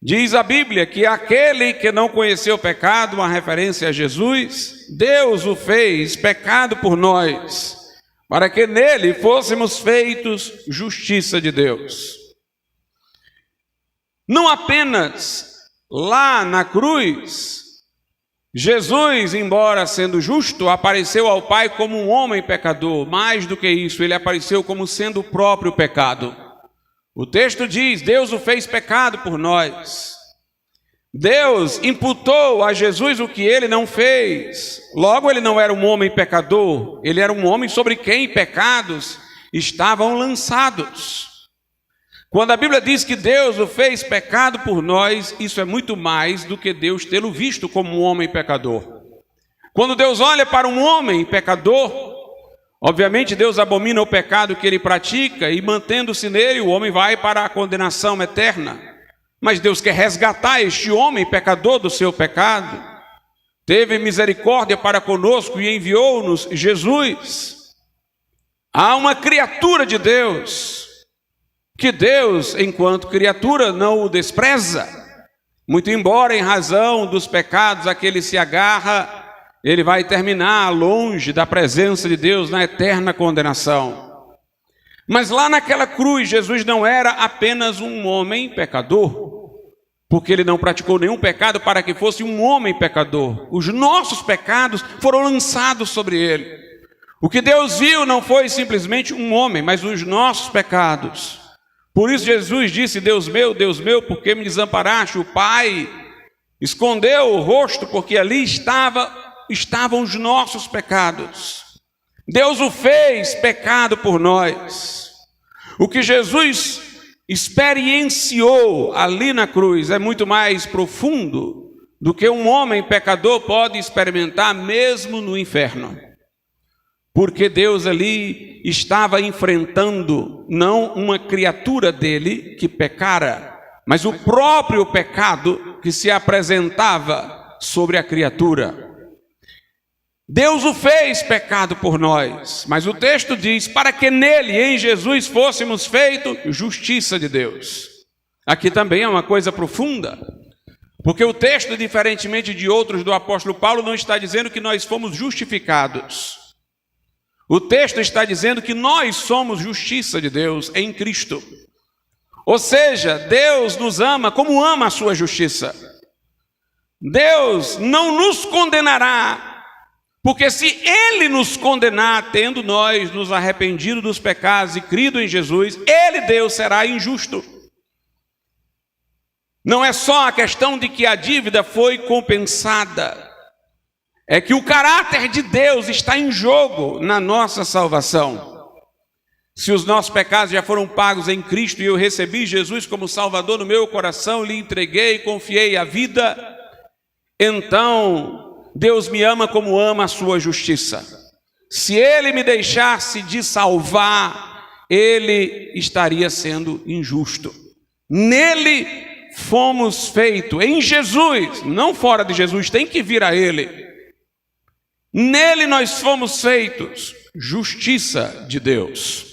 Diz a Bíblia que aquele que não conheceu o pecado, uma referência a Jesus, Deus o fez pecado por nós, para que nele fôssemos feitos justiça de Deus. Não apenas lá na cruz, Jesus, embora sendo justo, apareceu ao Pai como um homem pecador. Mais do que isso, ele apareceu como sendo o próprio pecado. O texto diz: Deus o fez pecado por nós. Deus imputou a Jesus o que ele não fez. Logo, ele não era um homem pecador, ele era um homem sobre quem pecados estavam lançados. Quando a Bíblia diz que Deus o fez pecado por nós, isso é muito mais do que Deus tê-lo visto como um homem pecador. Quando Deus olha para um homem pecador, obviamente Deus abomina o pecado que ele pratica, e mantendo-se nele, o homem vai para a condenação eterna. Mas Deus quer resgatar este homem pecador do seu pecado. Teve misericórdia para conosco e enviou-nos Jesus. Há uma criatura de Deus, que Deus, enquanto criatura, não o despreza. Muito embora em razão dos pecados a que ele se agarra, ele vai terminar longe da presença de Deus na eterna condenação. Mas lá naquela cruz, Jesus não era apenas um homem pecador, porque ele não praticou nenhum pecado para que fosse um homem pecador. Os nossos pecados foram lançados sobre ele. O que Deus viu não foi simplesmente um homem, mas os nossos pecados. Por isso Jesus disse: Deus meu, por que me desamparaste? O Pai escondeu o rosto, porque ali estavam os nossos pecados. Deus o fez pecado por nós. O que Jesus experienciou ali na cruz é muito mais profundo do que um homem pecador pode experimentar mesmo no inferno. Porque Deus ali estava enfrentando não uma criatura dele que pecara, mas o próprio pecado que se apresentava sobre a criatura. Deus o fez pecado por nós, mas o texto diz: para que nele, em Jesus, fôssemos feitos justiça de Deus. Aqui também é uma coisa profunda, porque o texto, diferentemente de outros do apóstolo Paulo, não está dizendo que nós fomos justificados. O texto está dizendo que nós somos justiça de Deus em Cristo. Ou seja, Deus nos ama como ama a sua justiça. Deus não nos condenará, porque se Ele nos condenar, tendo nós nos arrependido dos pecados e crido em Jesus, Ele, Deus, será injusto. Não é só a questão de que a dívida foi compensada, é que o caráter de Deus está em jogo na nossa salvação. Se os nossos pecados já foram pagos em Cristo e eu recebi Jesus como Salvador no meu coração, lhe entreguei, confiei a vida, então Deus me ama como ama a sua justiça. Se Ele me deixasse de salvar, Ele estaria sendo injusto. Nele fomos feitos, em Jesus, não fora de Jesus, tem que vir a Ele. Nele nós fomos feitos justiça de Deus.